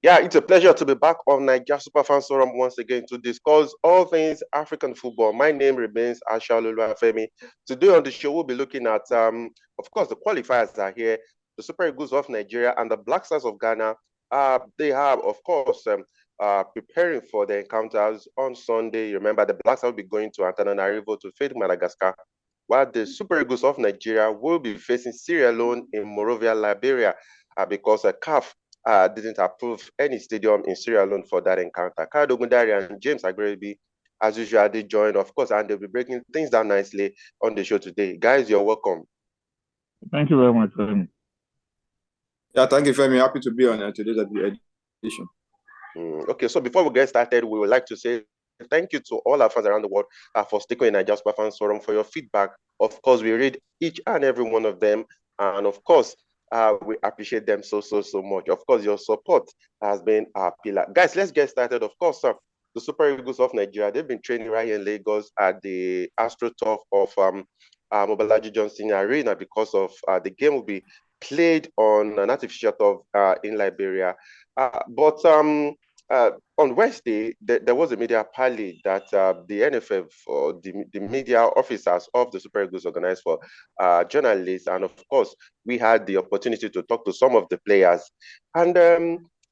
Yeah, it's a pleasure to be back on Nigeria Superfans Forum once again to discuss all things African football. My name remains Ashaolu Femi. Today on the show, we'll be looking at, of course, the qualifiers are here, the Super Eagles of Nigeria and the Black Stars of Ghana. They have, of course, preparing for the encounters on Sunday. Remember, the Black Stars will be going to Antananarivo to face Madagascar, while the Super Eagles of Nigeria will be facing Sierra Leone in Monrovia, Liberia, because a CAF didn't approve any stadium in Sierra Leone for that encounter. Kyle Ogundari and James Agrebi, as usual, they joined, of course, and they'll be breaking things down nicely on the show today. Guys, you're welcome. Thank you very much, Femi. Yeah, thank you, Femi. Happy to be on today's edition. Okay, so before we get started, we would like to say thank you to all our fans around the world for sticking in Nigeria Superfans Forum for your feedback. Of course, we read each and every one of them, and of course, we appreciate them so much. Of course, your support has been our pillar. Guys, let's get started. Of course, the Super Eagles of Nigeria, they've been training right here in Lagos at the AstroTurf of Mobolaji Johnson Arena because of the game will be played on an artificial turf in Liberia. But on Wednesday, there was a media parley that the NFF, or the media officers of the Super Eagles organized for journalists. And of course, we had the opportunity to talk to some of the players. And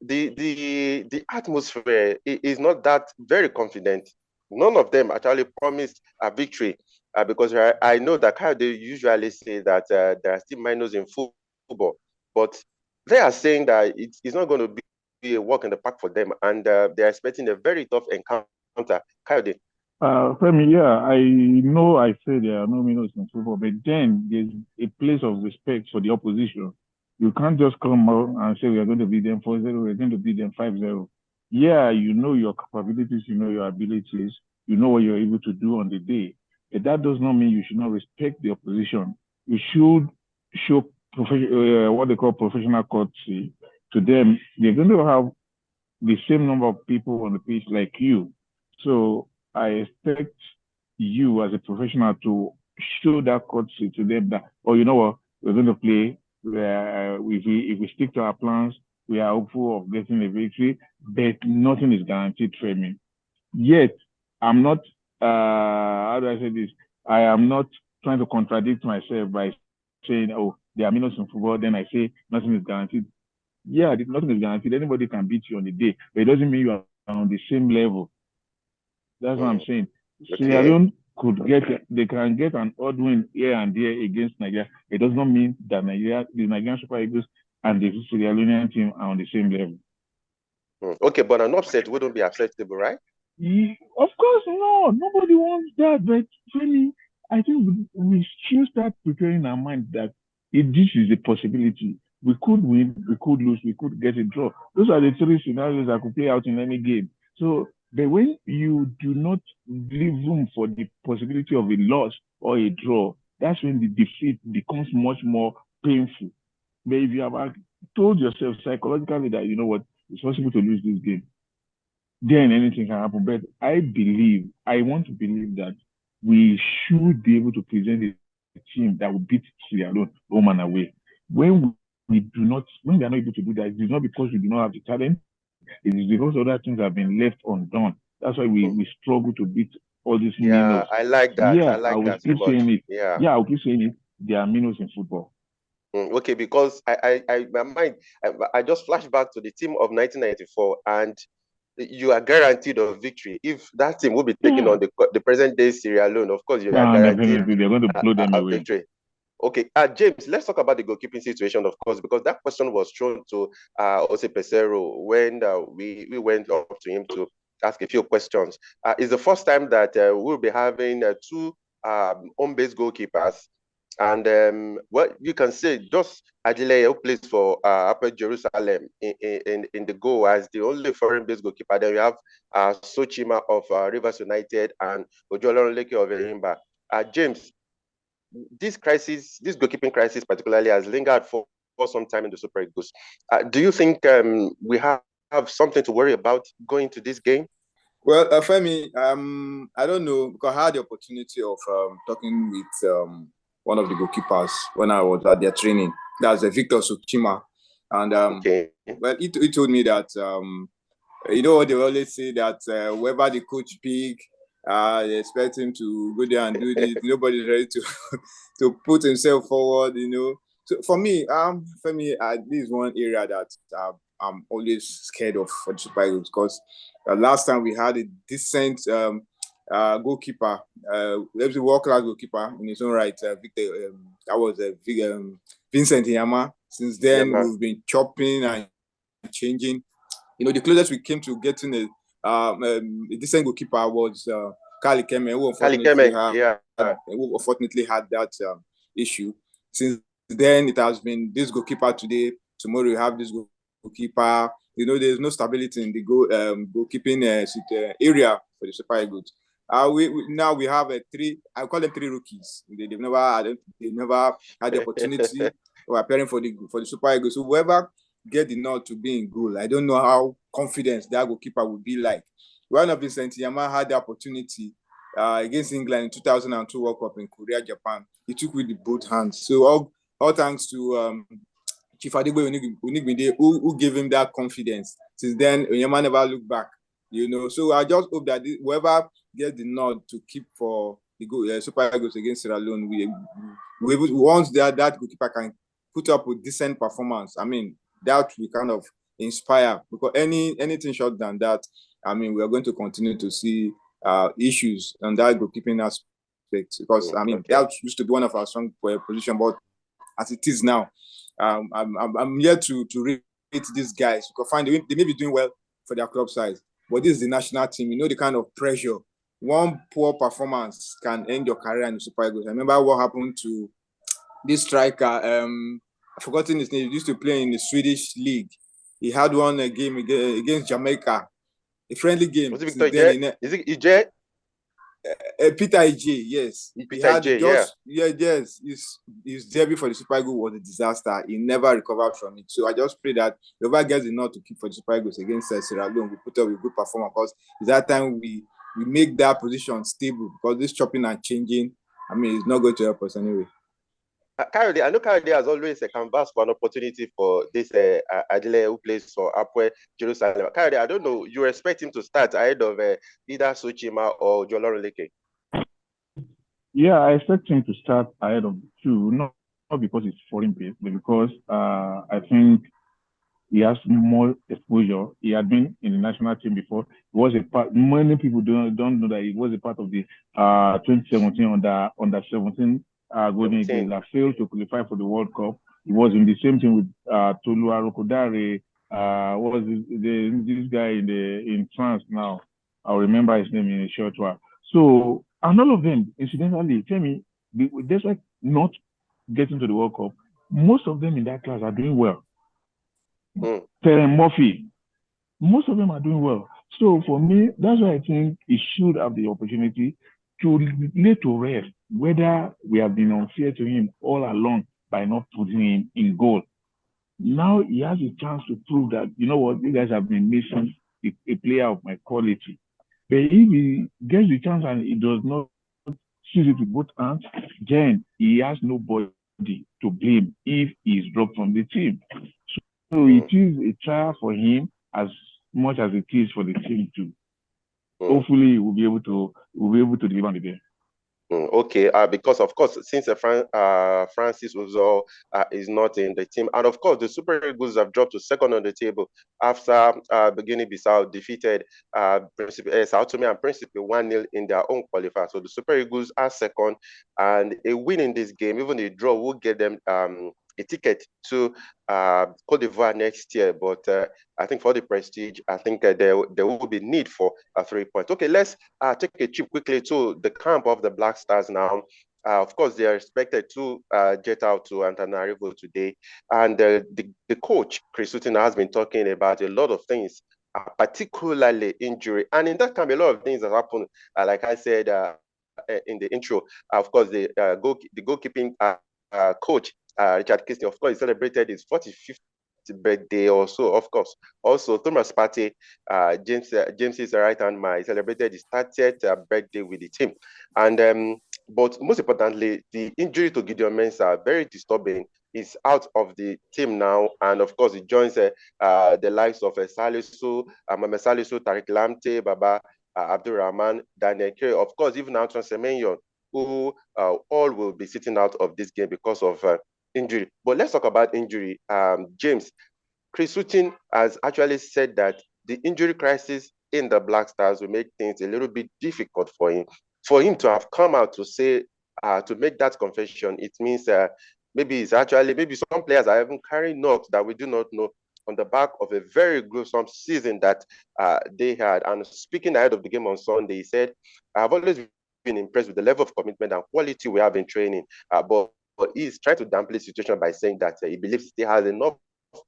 the atmosphere is not that very confident. None of them actually promised a victory because I know that they usually say that there are still minors in football, but they are saying that it's not going to be a walk in the park for them, and they're expecting a very tough encounter. Kayode. Femi, yeah, I know I say there are no minnows in football, but then there's a place of respect for the opposition. You can't just come out and say we are going to beat them 4-0, we're going to beat them 5-0. Yeah, you know your capabilities, you know your abilities, you know what you're able to do on the day. But that does not mean you should not respect the opposition. You should show what they call professional courtesy to them. They're going to have the same number of people on the pitch like you. So I expect you as a professional to show that courtesy to them that, oh, you know what, we're going to play. If we stick to our plans, we are hopeful of getting a victory, but nothing is guaranteed for me. Yet, I'm not, how do I say this? I am not trying to contradict myself by saying, oh, there are minnows in football, then I say nothing is guaranteed. Yeah, nothing is guaranteed. Anybody can beat you on the day, but it doesn't mean you are on the same level. That's what I'm saying. Okay. Sierra Leone they can get an odd win here and there against Nigeria. It does not mean that the Nigerian Super Eagles and the Sierra Leonean team are on the same level. Okay, but an upset wouldn't be acceptable, right? Yeah, of course, no. Nobody wants that. But really, I think we should start preparing our mind that this is a possibility. We could win, we could lose, we could get a draw. Those are the three scenarios that could play out in any game. So, but when you do not leave room for the possibility of a loss or a draw, that's when the defeat becomes much more painful. But if you have told yourself psychologically that, you know what, it's possible to lose this game, then anything can happen. But I want to believe that we should be able to present a team that will beat Sierra Leone home and away. When we are not able to do that, it is not because we do not have the talent, it is because other things have been left undone. That's why we struggle to beat all these minnows. I like that. Yeah, I will keep saying it. Yeah, I'll keep saying it. There are minnows in football. Okay, because my mind, I just flashed back to the team of 1994, and you are guaranteed a victory. If that team will be taking on the present day Sierra Leone, of course, you are guaranteed they're going to blow them away. Victory. Okay, James, let's talk about the goalkeeping situation, of course, because that question was thrown to Jose Pesero when we went up to him to ask a few questions. It's the first time that we'll be having two home-based goalkeepers. And what you can say, just Adile, who plays for Upper Jerusalem in the goal as the only foreign-based goalkeeper. Then we have Sochima of Rivers United and Ojolorun Leke of Erimba. James, this goalkeeping crisis particularly has lingered for some time in the Super Eagles. Do you think we have something to worry about going to this game? Well, Femi, I don't know because I had the opportunity of talking with one of the goalkeepers when I was at their training. That's Victor Sukchima, and Okay. well, he told me that you know what they always say that whoever the coach pick, they expect him to go there and do this. Nobody's ready to to put himself forward. You know, so for me, Femi, this is one area that I'm always scared of for the Super Eagles because last time we had a decent goalkeeper, world-class goalkeeper in his own right, Victor. That was Vincent Yama. Since then, Yeah, we've been chopping and changing. You know, the closest we came to getting a decent goalkeeper was Kali Keme, Kali Keme, yeah. who unfortunately had that issue. Since then, it has been this goalkeeper today. Tomorrow, you have this goalkeeper. You know, there's no stability in the goalkeeping area for the Super Eagles. Now we have three. I call them three rookies. They've never had the opportunity of appearing for the Super Eagles. So whoever get the nod to be in goal, I don't know how confident that goalkeeper would be like. One of Vincent Yama had the opportunity against England in 2002 World Cup in Korea, Japan. He took with both hands. So all thanks to Chief Adigbo Onigbinde, who gave him that confidence. Since then, Onyema never looked back. You know, so I just hope that whoever gets the nod to keep for the Super Eagles against Sierra Leone, once that goalkeeper can put up a decent performance, I mean, that will kind of inspire, because anything short than that, I mean, we are going to continue to see issues on that goalkeeping aspect, because I mean, that used to be one of our strong position, but as it is now, I'm here to rate these guys, because they may be doing well for their club size, but this is the national team. You know the kind of pressure one poor performance can end your career in the Super Eagles. I remember what happened to this striker. I've forgotten his name. He used to play in the Swedish league. He had one game against Jamaica, a friendly game. Was it Victor Ije? Is it Ije? Peter Ije, yes. Peter Ije, yes. His debut for the Super Eagles was a disaster. He never recovered from it. So I just pray that whoever gets the nod to keep for the Super Eagles against Sierra Leone, we put up a good performance, because it's that time we make that position stable, because this chopping and changing, I mean, it's not going to help us anyway. Kayode, I know Kayode has always canvassed for an opportunity for this Adile who plays for Apwe Jerusalem. Kayode, I don't know, you expect him to start ahead of either Sochima or Jolorun Leke? Yeah, I expect him to start ahead of the two, not because it's foreign based, but because I think he has more exposure. He had been in the national team before. He was a part. Many people don't know that he was a part of the 2017 under 17 Golden Eagles that failed to qualify for the World Cup. He was in the same team with Tolu Arokodare. What was this guy in France now? I'll remember his name in a short while. So, and all of them, incidentally, tell me, despite not getting to the World Cup, most of them in that class are doing well. Terry Murphy, most of them are doing well. So for me, that's why I think he should have the opportunity to lay to rest whether we have been unfair to him all along by not putting him in goal. Now he has a chance to prove that, you know what, you guys have been missing a player of my quality. But if he gets the chance and he does not seize it with both hands, then he has nobody to blame if he's dropped from the team. So it is a trial for him as much as it is for the team too. Hopefully we'll be able to deliver on the day. Okay, because of course, since Francis Uzo is not in the team, and of course the Super Eagles have dropped to second on the table after Guinea-Bissau defeated Sao Tome and Principe 1-0 in their own qualifier. So the Super Eagles are second, and a win in this game, even a draw, will get them a ticket to Cote d'Ivoire next year. But I think for the prestige, I think there will be need for 3 points. Okay, let's take a trip quickly to the camp of the Black Stars now. Of course, they are expected to jet out to Antananarivo today. And the coach, Chris Hughton, has been talking about a lot of things, particularly injury. And in that camp, a lot of things have happened. Like I said in the intro, of course, the goalkeeping coach, Richard Kisney, of course, he celebrated his 45th birthday also, of course. Also, Thomas Partey, James's right-hand man, celebrated his 30th birthday with the team. And but most importantly, the injury to Gideon Mensah, very disturbing. He's out of the team now, and of course, he joins the likes of Salisu, Mohamed Salisu, Tariq Lamptey, Baba Abdul Rahman, Daniel Kerr, of course, even Antoine Semenyo, who all will be sitting out of this game because of injury. But let's talk about injury. James, Chris Hughton has actually said that the injury crisis in the Black Stars will make things a little bit difficult for him. For him to have come out to say, to make that confession, it means maybe some players are even carrying knocks that we do not know on the back of a very gruesome season that they had. And speaking ahead of the game on Sunday, he said, I've always been impressed with the level of commitment and quality we have in training, but he's trying to downplay the situation by saying that he believes he still has enough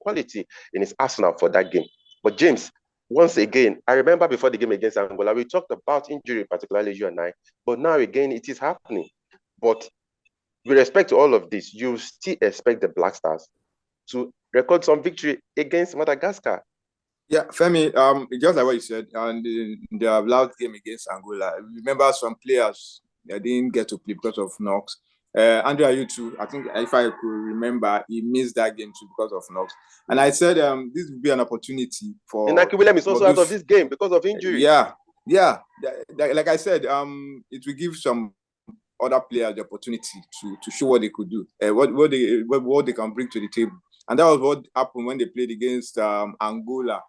quality in his arsenal for that game. But James, once again, I remember before the game against Angola, we talked about injury, particularly you and I, but now again, it is happening. But with respect to all of this, you still expect the Black Stars to record some victory against Madagascar. Yeah, Femi, just like what you said, and the last game against Angola, remember some players that didn't get to play because of knocks. Andrew Ayew, I think if I could remember, he missed that game too because of knocks. And I said this would be an opportunity for Inaki Williams is also out of this game because of injury. Yeah. Like I said, it will give some other players the opportunity to show what they could do, what they can bring to the table. And that was what happened when they played against Angola.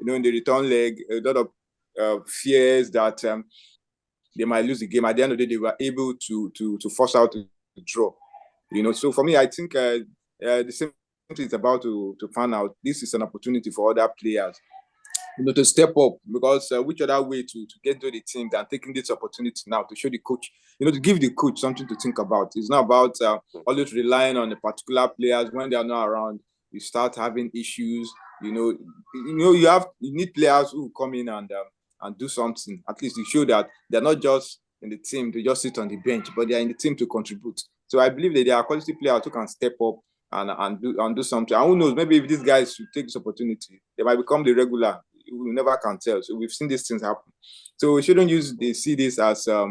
In the return leg, a lot of fears that they might lose the game. At the end of the day, they were able to force out the draw. So for me, I think the same thing is about to find out. This is an opportunity for other players, to step up, because which other way to get to the team than taking this opportunity now to show the coach, to give the coach something to think about. It's not about always relying on the particular players. When they are not around, you start having issues. You need players who come in and do something, at least to show that they're not just in the team to just sit on the bench, but they're in the team to contribute. So I believe that there are quality players who can step up and do something. And who knows, maybe if these guys should take this opportunity, they might become the regular. We never can tell. So we've seen these things happen. So we shouldn't see this as a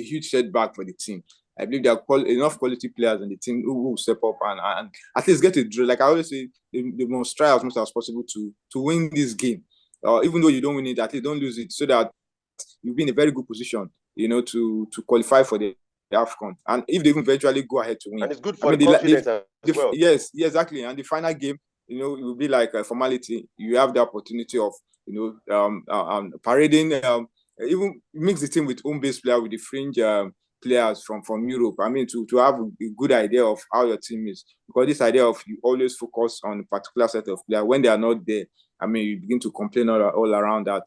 huge setback for the team. I believe there are enough quality players in the team who will step up and at least get a draw. Like I always say, they must try as much as possible to win this game. Even though you don't win it, at least don't lose it, so that you'll be in a very good position, to qualify for the AFCON. And if they eventually go ahead to win, and it's good for the confidence as well. Yes, exactly. And the final game, it will be like a formality. You have the opportunity of, parading, even mix the team with home-based players, with the fringe players from Europe. I mean, to have a good idea of how your team is, because this idea of you always focus on a particular set of players, when they are not there, I mean, you begin to complain all around that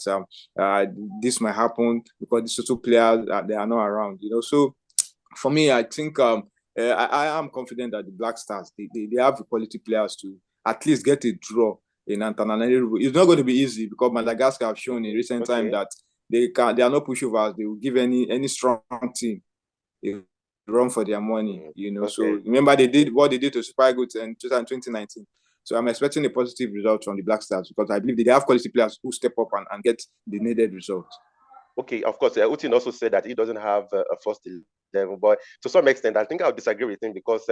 this might happen because these two players they are not around. So for me, I think I am confident that the Black Stars they have the quality players to at least get a draw in Antananarivo. It's not going to be easy, because Madagascar have shown in recent time that they are not pushovers. They will give any strong team a run for their money. So remember they did what they did to Super Eagles in 2019. So I'm expecting a positive result from the Black Stars, because I believe they have quality players who step up and get the needed results. Okay, of course. Hughton also said that he doesn't have a first 11, but to some extent, I think I'll disagree with him, because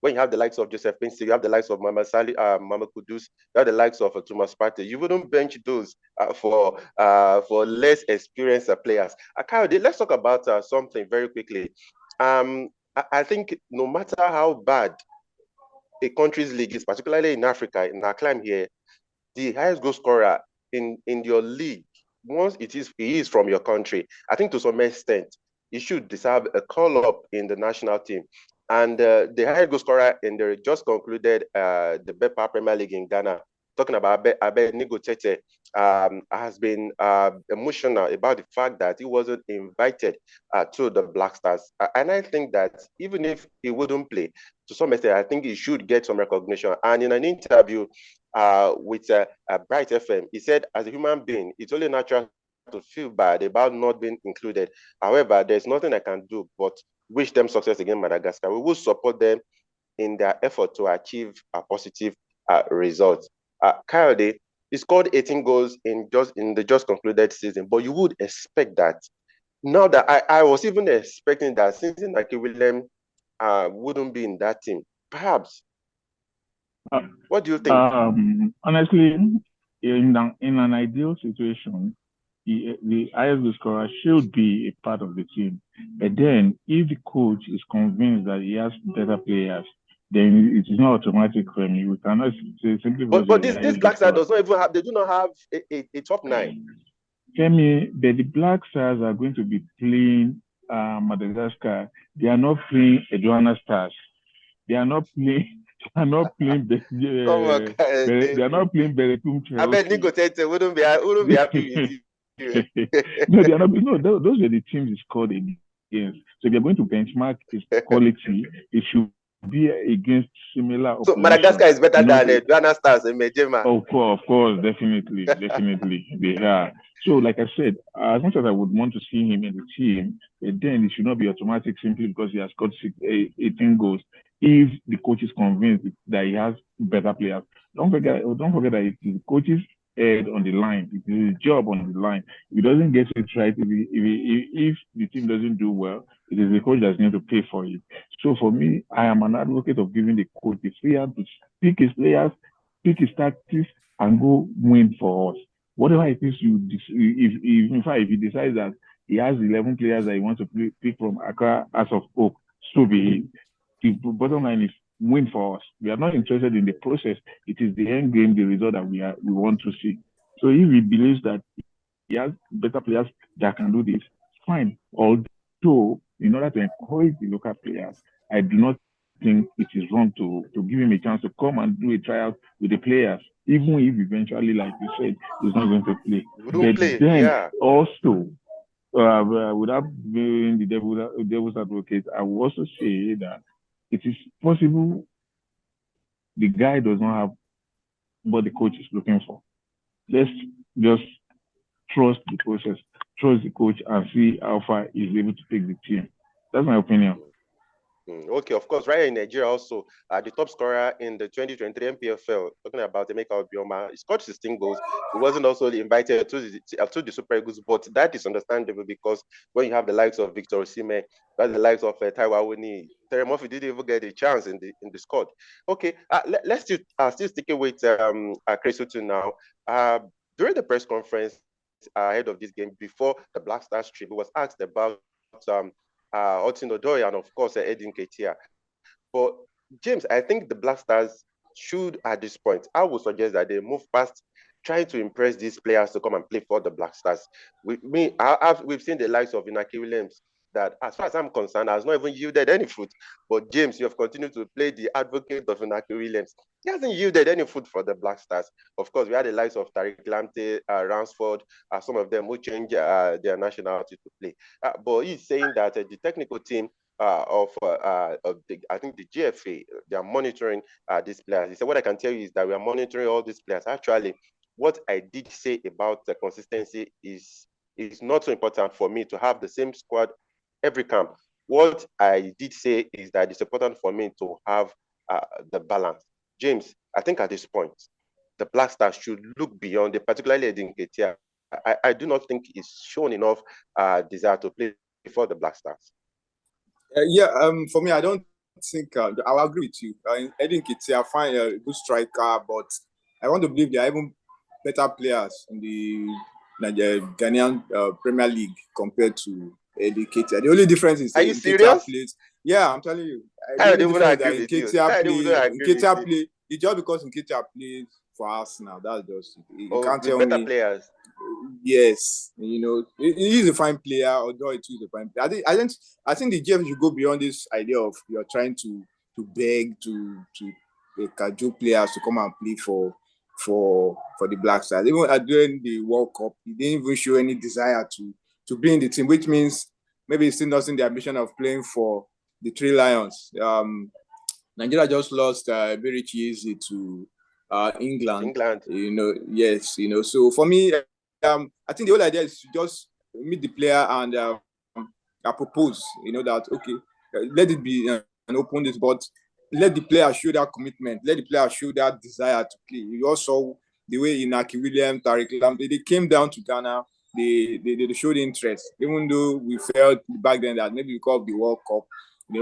when you have the likes of Joseph Pinsey, you have the likes of Mohamed Kudus, you have the likes of Thomas Partey. You wouldn't bench those for less experienced players. Let's talk about something very quickly. I think no matter how bad a country's league is, particularly in Africa, in our climb here, the highest goal scorer in your league, once he is from your country, I think to some extent, he should deserve a call-up in the national team. And the highest goal scorer in the just concluded the Bepa Premier League in Ghana, talking about Abednego Tete, has been emotional about the fact that he wasn't invited to the Black Stars. And I think that even if he wouldn't play, to some extent, I think he should get some recognition. And in an interview with Bright FM, he said, as a human being, it's only natural to feel bad about not being included. However, there's nothing I can do but wish them success against Madagascar. We will support them in their effort to achieve a positive result. Coyote, he scored 18 goals in the just concluded season, but you would expect that. Now that I was even expecting that since Inaki William wouldn't be in that team, perhaps. What do you think? Honestly, in an ideal situation, the highest goal scorer should be a part of the team. But then, if the coach is convinced that he has better players, then it is not automatic for me. We cannot say simply because But this Black Stars does not even have. They do not have a top 9. Femi, but the Black Stars are going to be playing Madagascar. They are not playing Aduana Stars. They are not playing. They are not playing. They are not playing Beretum Chelsea. I bet Nico Tete wouldn't be happy with you. No, they are not. No, those are the teams he scored against. So if you're going to benchmark his quality, it should be against similar opposition. So Madagascar is better than Ghana Stars and Mejema. Of course, definitely, they are. So, like I said, as much as I would want to see him in the team, then it should not be automatic simply because he has scored 18 goals. If the coach is convinced that he has better players, don't forget that it is the coach's head on the line. It is his job on the line. If he doesn't get it right, if the team doesn't do well, it is the coach that's going to pay for it. So for me, I am an advocate of giving the coach the freedom to pick his players, pick his tactics, and go win for us. Whatever it is if he decides that he has 11 players that he wants to pick from Accra as of Oak, so be it. The bottom line is win for us. We are not interested in the process. It is the end game, the result that we want to see. So if he believes that he has better players that can do this, fine. Although, in order to encourage the local players, I do not think it is wrong to give him a chance to come and do a tryout with the players, even if eventually, like you said, he's not going to play. Also, without being the devil's advocate, I will also say that it is possible the guy does not have what the coach is looking for. Let's just trust the process, trust the coach, and see how far he's able to take the team. That's my opinion. Okay, of course, right in Nigeria also, the top scorer in the 2023 MPFL, talking about Emeka Obioma, he scored 16 goals. He wasn't also invited to the Super Eagles, but that is understandable because when you have the likes of Victor Osimhen, the likes of Taiwo Awoniyi, Terry Murphy didn't even get a chance in the squad. Okay, let's still sticking with Chris Hughton now. During the press conference ahead of this game, before the Black Stars trip, he was asked about Hudson Odoi and of course Edin Ketia. But James, I think the Black Stars should at this point, I would suggest that they move past trying to impress these players to come and play for the Black Stars. We've seen the likes of Inaki Williams that, as far as I'm concerned, has not even yielded any fruit. But James, you have continued to play the advocate of Inaki Williams. He hasn't yielded any fruit for the Black Stars. Of course, we had the likes of Tariq Lamptey, Ransford, some of them who changed their nationality to play. But he's saying that the technical team I think the GFA, they are monitoring these players. He said, what I can tell you is that we are monitoring all these players. Actually, what I did say about the consistency is not so important for me to have the same squad every camp. What I did say is that it's important for me to have the balance. James, I think at this point, the Black Stars should look beyond, particularly Edin Ketia. I do not think he's shown enough desire to play for the Black Stars. For me, I don't think I'll agree with you. Edin Ketia, fine, a good striker, but I want to believe there are even better players in the Ghanaian Premier League compared to Edin Ketia. The only difference is Ketia plays. Yeah, I'm telling you. The only difference is that Ketia play. It's just because Ketia plays for Arsenal. That's just it. You can't tell better me. Players. Yes, he's a fine player, although it is a fine player. I think the GM should go beyond this idea of you're trying to beg to cajole players to come and play for the Black Stars. Even during the World Cup, he didn't even show any desire to be in the team, which means maybe he's still not in the ambition of playing for the Three Lions. Nigeria just lost very easy to England. Yes. So for me, I think the whole idea is to just meet the player and propose. That okay, let it be an open this, but let the player show that commitment. Let the player show that desire to play. You also the way Inaki Williams, Tariq Lamptey, they came down to Ghana. They showed interest, even though we felt back then that maybe because of the World Cup,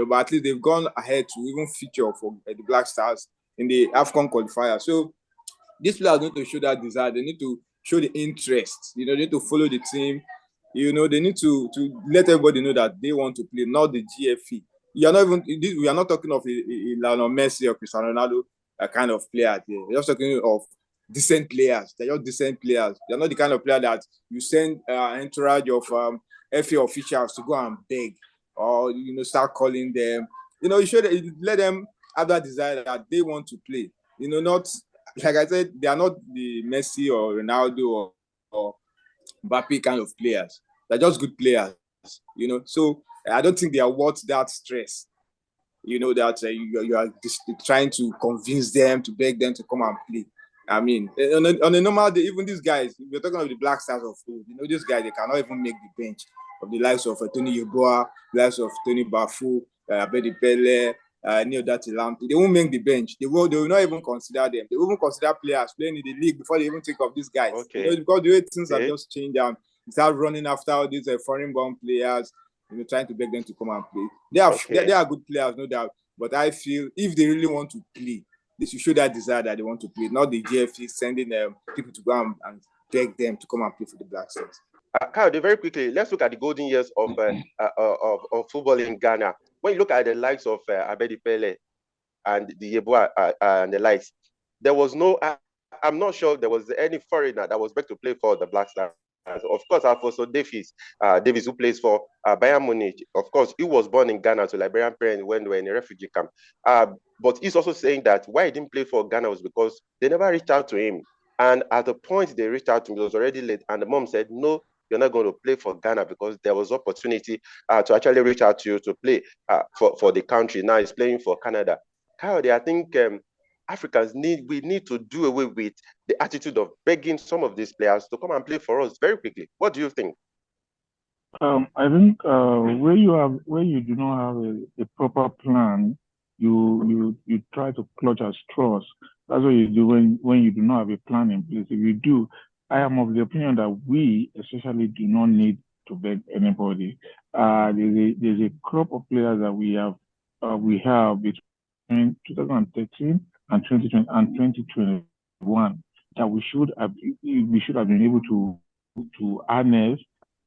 but at least they've gone ahead to even feature for the Black Stars in the AFCON qualifier. So these players need to show that desire. They need to show the interest. They need to follow the team. They need to let everybody know that they want to play, not the GFE. We are not talking of a Leone Messi or Cristiano Ronaldo kind of player. We're just talking of decent players. They're just decent players. They're not the kind of player that you send entourage of FA officials to go and beg or start calling them. You should let them have that desire that they want to play. Not like I said, they are not the Messi or Ronaldo or Mbappe kind of players. They're just good players. So I don't think they are worth that stress. That you are just trying to convince them, to beg them to come and play. I mean, on a normal day, even these guys, we're talking about the Black Stars of food. These guys, they cannot even make the bench of the likes of Tony Yeboah, the likes of Tony Bafu, Abedi Pele, Neil Lampi. They won't make the bench. They will not even consider them. They won't consider players playing in the league before they even think of these guys. Okay. Because the way things have just changed down. Start running after all these foreign-born players, trying to beg them to come and play. They are good players, no doubt. But I feel if they really want to play, they should show that desire that they want to play, not the GFC sending people to go and beg them to come and play for the Black Stars. Kyle, very quickly, let's look at the golden years of football in Ghana. When you look at the likes of Abedi Pele and the Yeboah and the likes, there was no. I'm not sure there was any foreigner that was back to play for the Black Stars. Of course, Alfonso Davies, who plays for Bayern Munich. Of course, he was born in Ghana to Liberian parents when they were in a refugee camp. But he's also saying that why he didn't play for Ghana was because they never reached out to him. And at the point they reached out to him, it was already late. And the mom said, no, you're not going to play for Ghana because there was opportunity to actually reach out to you to play for the country. Now he's playing for Canada. Coyote, I think Africans need to do away with the attitude of begging some of these players to come and play for us very quickly. What do you think? I think where you do not have a proper plan, you try to clutch at straws. That's what you do when you do not have a plan in place. If you do, I am of the opinion that we especially do not need to beg anybody. There's a crop of players that we have between 2013 and 2020 and 2021 that we should have been able to harness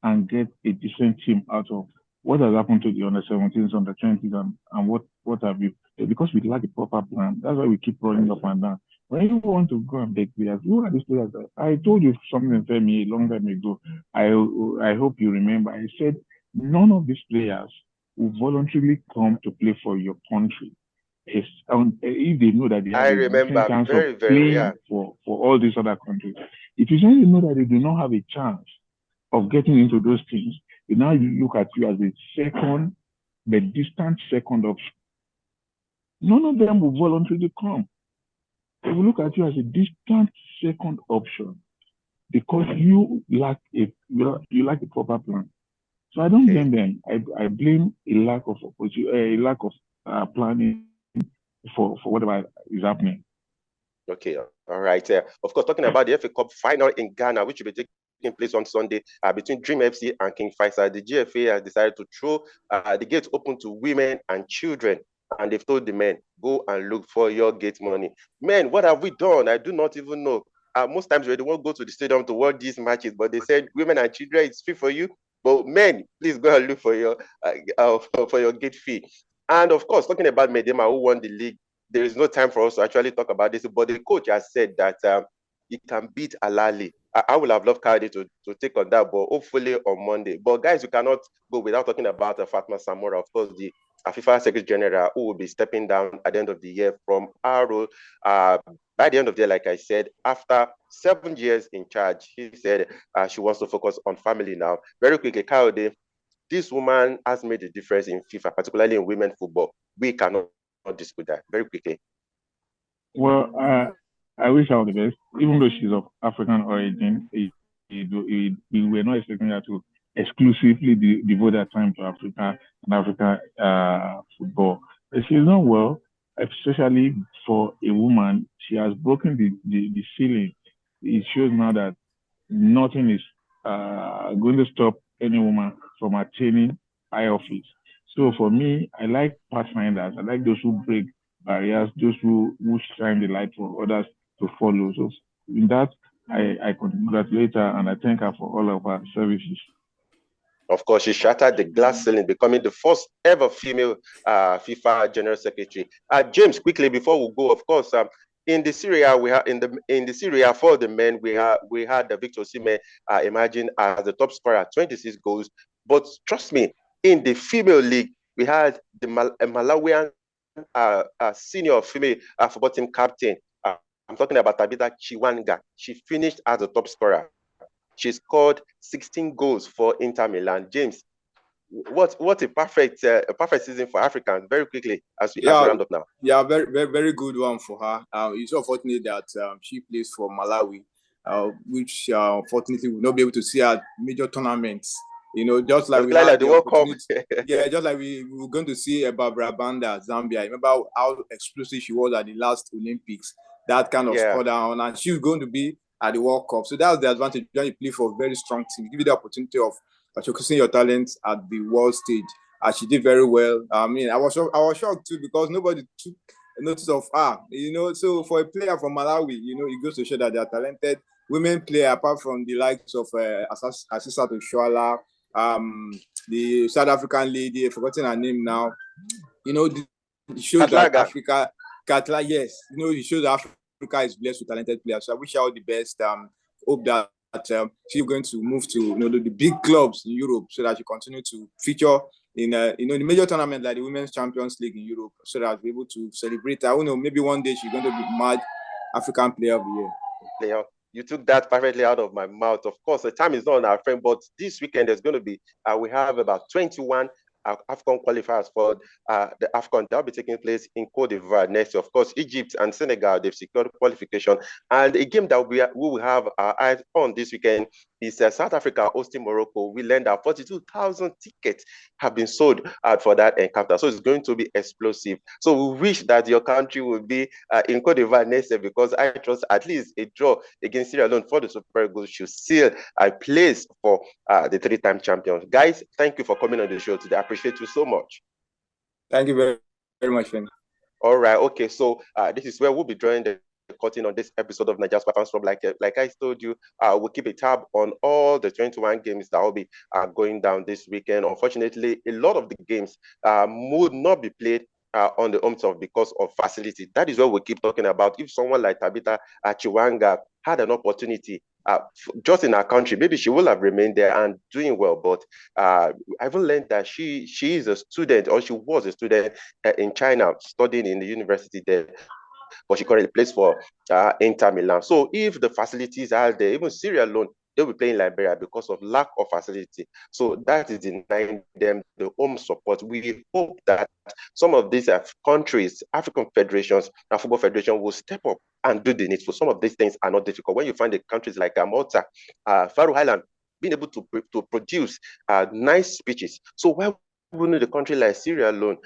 and get a decent team out of. What has happened to the under-17s, under-20s, and what have you? Because we lack a proper plan. That's why we keep running up and down. When you want to go and beg players, who are these players? I told you something, Femi, a long time ago. I hope you remember. I said none of these players will voluntarily come to play for your country. If they know that they have a decent chance of playing for all these other countries. If you say know that they do not have a chance of getting into those teams, they now look at you as the distant second option. None of them will voluntarily come. They will look at you as a distant second option because you lack a proper plan. So I don't blame them. I blame a lack of planning for whatever is happening. Okay, all right. Of course, talking about the FA Cup final in Ghana, which will be taking place on Sunday between Dream FC and King Faisal. The GFA has decided to throw the gates open to women and children, and they've told the men, go and look for your gate money. Men, what have we done? I do not even know. Most times we don't go to the stadium to watch these matches, but they said women and children, it's free for you. But men, please go and look for your gate fee. And of course, talking about Medema, who won the league, there is no time for us to actually talk about this. But the coach has said that he can beat Alali. I would have loved Kadi to take on that, but hopefully on Monday. But guys, we cannot go without talking about Fatma Samora, of course, the FIFA Secretary General, who will be stepping down at the end of the year from our role. By the end of the year, like I said, after 7 years in charge, he said she wants to focus on family now. Very quickly, Kayode, this woman has made a difference in FIFA, particularly in women's football. We cannot dispute that. Very quickly. Well, I wish her all the best. Even though she's of African origin, we were not expecting her to exclusively devote her time to Africa and African football. But she's done well. especially for a woman. She has broken the ceiling. It shows now that nothing is going to stop any woman from attaining high office. So for me, I like pathfinders. I like those who break barriers, those who shine the light for others to follow. So in that, I congratulate her and I thank her for all of her services. Of course, she shattered the glass ceiling, becoming the first ever female FIFA General Secretary. James, quickly before we go, of course, in the Serie A, we have in the Serie A for the men, we had the Victor Osimhen emerging as the top scorer, 26 goals. But trust me, in the female league, we had the Malawian senior female football team captain. I'm talking about Tabitha Chiwanga. She finished as the top scorer. She scored 16 goals for Inter Milan. James, what a perfect season for Africans. Very quickly as we round up now. Yeah, very good one for her. It's unfortunate that she plays for Malawi, which unfortunately will not be able to see at major tournaments. Just like we had the opportunity. Yeah, just like we were going to see Barbara Banda, Zambia. Remember how explosive she was at the last Olympics? That kind of scored down, and she's going to be at the World Cup. So that's the advantage when you play for a very strong team. Give you the opportunity of showcasing your talents at the world stage. She did very well. I mean, I was shocked too because nobody took notice of her. So for a player from Malawi, it goes to show that they are talented women player apart from the likes of Asisa Oshoala, the South African lady, I've forgotten her name now. It shows that Africa, Katla, yes, it shows that Africa is blessed with talented players. So I wish her all the best. Hope that she's going to move to the big clubs in Europe so that she continue to feature in the major tournament like the Women's Champions League in Europe, so that we're able to celebrate her. Maybe one day she's going to be mad African Player of the Year. You took that perfectly out of my mouth. Of course, the time is not on our friend, but this weekend there's going to be, we have about 21 AFCON qualifiers for the AFCON. That will be taking place in Cote d'Ivoire next. Of course, Egypt and Senegal, they've secured qualification. And a game that we will have our eyes on this weekend is South Africa hosting Morocco. We learned that 42,000 tickets have been sold for that encounter. So it's going to be explosive. So we wish that your country will be in Cote d'Ivoire next year, because I trust at least a draw against Sierra Leone for the Super Eagles should seal a place for the three-time champions. Guys, thank you for coming on the show today. I appreciate you so much. Thank you very, very much, Femi. All right. Okay. So this is where we'll be drawing the curtain on this episode of Nigeria's Fans Club. Like I told you, we'll keep a tab on all the 21 games that will be going down this weekend. Unfortunately, a lot of the games would not be played on the home turf because of facility. That is what we keep talking about. If someone like Tabitha Chiwanga had an opportunity just in our country, maybe she will have remained there and doing well. But I've learned that she is a student, or she was a student in China, studying in the university there. But she currently plays for Inter Milan. So if the facilities are there, even Sierra Leone, they'll be playing Liberia because of lack of facility. So that is denying them the home support. We hope that some of these countries, African federations, and football federation will step up and do the needful. Some of these things are not difficult. When you find the countries like Malta, Faroe Island, being able to produce nice pitches. So why wouldn't the country like Sierra Leone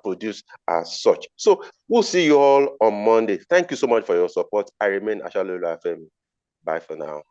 produce as such? So we'll see you all on Monday. Thank you so much for your support. I remain Ashalulu FM. Bye for now.